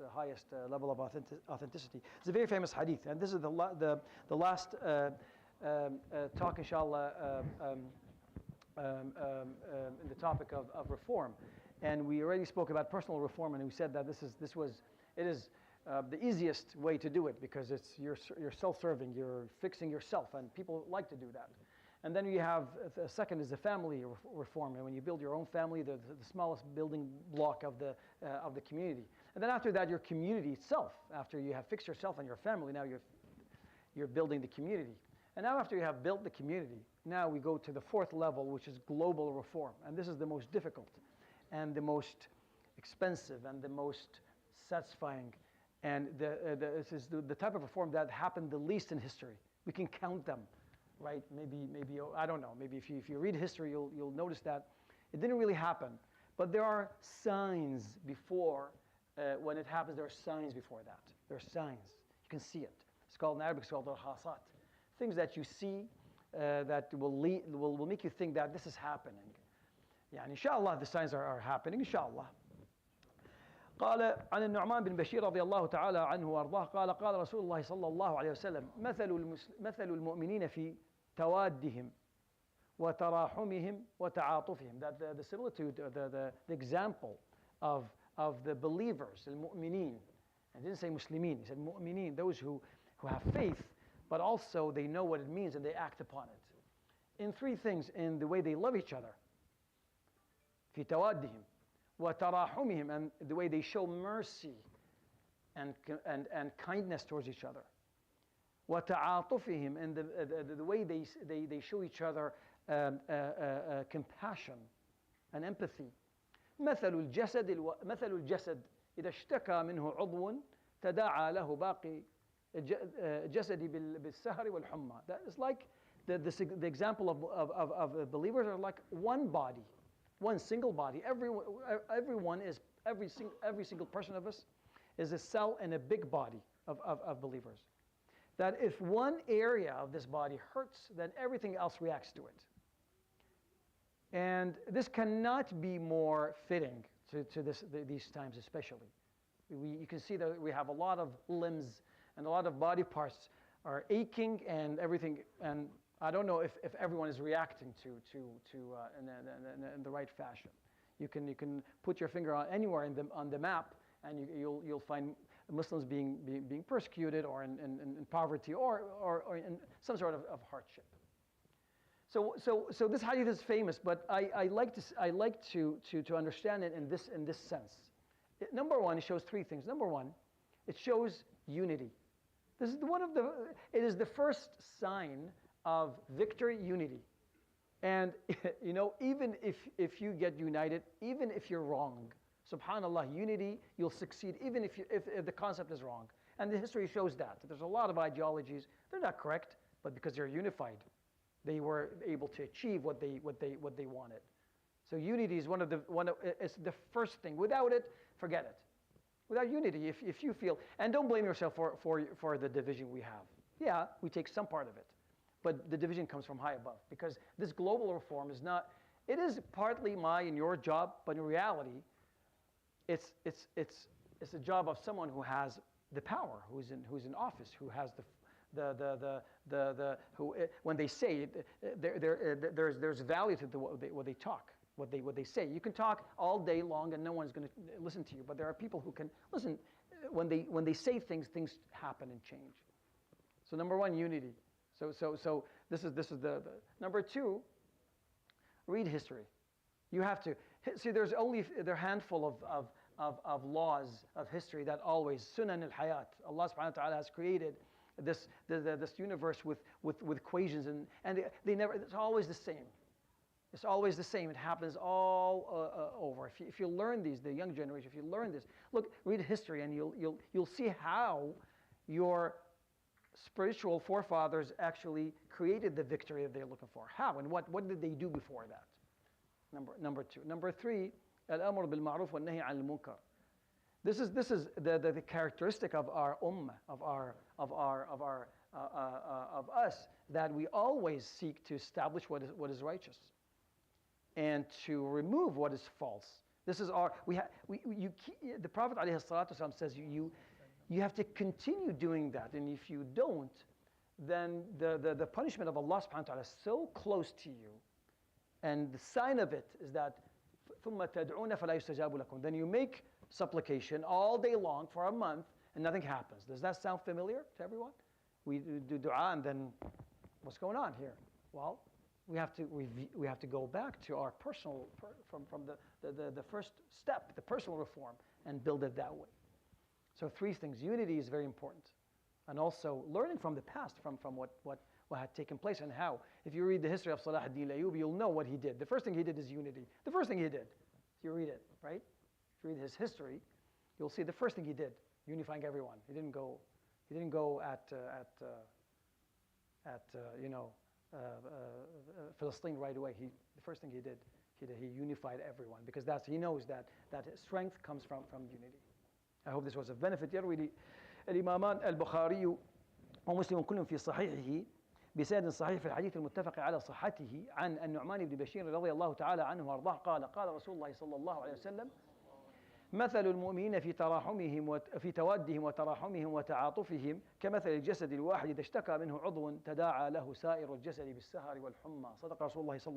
highest level of authenticity. It's a very famous hadith, and this is the last talk, inshallah, in the topic of reform. And we already spoke about personal reform, and we said that it is the easiest way to do it, because you're self-serving, you're fixing yourself, and people like to do that. And then you have, the second is the family reform, and when you build your own family, the smallest building block of the community. And then after that, your community itself. After you have fixed yourself and your family, now you're building the community. And now after you have built the community, now we go to the fourth level, which is global reform. And this is the most difficult, and the most expensive, and the most satisfying. And this is the type of reform that happened the least in history. We can count them. Right? Maybe I don't know. Maybe if you read history, you'll notice that it didn't really happen. But there are signs before when it happens. There are signs before that. There are signs. You can see it. It's called in Arabic. It's called al-hasat. Things that you see that will make you think that this is happening. Yeah, and inshallah, the signs are happening. Inshallah. قال عن النعمان بن بشير رضي الله تعالى عنه وارضاه قال قال رسول الله صلى الله عليه وسلم مثل المؤمنين في توادهم وتراحمهم وتعاطفهم. That the similitude, the example of the believers, المؤمنين. And didn't say Muslimin. He said mu'mineen, those who have faith, but also they know what it means and they act upon it. In three things: in the way they love each other, في توادهم, وتراحمهم, and the way they show mercy and kindness towards each other, وتعاطفهم, and the way they show each other compassion and empathy. مثل الجسد إذا اشتكى منه عضو تداعى له باقي جسدي بالسهر والحمى. That is like the example of believers are like one body. One single body. Every single person of us is a cell in a big body of believers. That if one area of this body hurts, then everything else reacts to it. And this cannot be more fitting to these times, especially. You can see that we have a lot of limbs and a lot of body parts are aching and everything. And I don't know if everyone is reacting to in the right fashion. You can put your finger on anywhere on the map, and you'll find Muslims being persecuted, or in poverty, or in some sort of hardship. So this hadith is famous, but I like to understand it in this sense. Number one, it shows three things. Number one, it shows unity. This is it is the first sign of victory, unity. And even if you get united, even if you're wrong, subhanallah, unity, you'll succeed even if the concept is wrong. And the history shows that. There's a lot of ideologies, they're not correct, but because they're unified, they were able to achieve what they wanted. So unity is it's the first thing. Without it, forget it. Without unity, if you feel, and don't blame yourself for the division we have. Yeah, we take some part of it. But the division comes from high above, because this global reform is not, it is partly my and your job, but in reality, it's a job of someone who has the power, who's in office, who has when they say it, there's value to what they talk, what they say. You can talk all day long and no one's going to listen to you, but there are people who can listen. When they say things happen and change. So number one, unity. So this is the number two. Read history. You have to see. There are a handful of laws of history that always sunan al-hayat. Allah subhanahu wa ta'ala has created this universe with equations and they never. It's always the same. It's always the same. It happens all over. If you learn these, the young generation, if you learn this, look, read history, and you'll see how your spiritual forefathers actually created the victory that they're looking for. How and what did they do before that? Number two. Number three, al-amr bil ma'ruf wa nahy 'anil munkar. This is the characteristic of our ummah, of us, that we always seek to establish what is righteous, and to remove what is false, This is our, the Prophet ﷺ says you have to continue doing that. And if you don't, then the punishment of Allah subhanahu wa ta'ala is so close to you. And the sign of it is that ثُمَّ تَدْعُونَ فَلَا يُسْتَجَابُ لَكُمْ. Then you make supplication all day long for a month and nothing happens. Does that sound familiar to everyone? We do dua and then what's going on here? Well, we have to go back to our personal, from the first step, the personal reform, and build it that way. So 3 things. Unity is very important. And also learning from the past, from what had taken place and how. If you read the history of Salah ad-Din al-Ayyubi, you'll know what he did. The first thing he did is unity. The first thing he did. You read it, right? If you read his history, you'll see the first thing he did, unifying everyone. He didn't go at Palestine right away. The first thing he did, he unified everyone, because he knows that strength comes from unity. I hope this was of benefit. يروي الإمامان البخاري ومسلم كل في صحيحه بسند صحيح في الحديث المتفق على صحته عن النعمان بن بشير رضي الله تعالى عنه وارضاه قال رسول الله صلى الله عليه وسلم: مثل المؤمنين في تراحمهم في توادهم وتراحمهم وتعاطفهم كمثل الجسد الواحد إذا اشتكى منه عضو تداعى له سائر الجسد بالسهر والحمى. صدق رسول الله صلى الله عليه وسلم.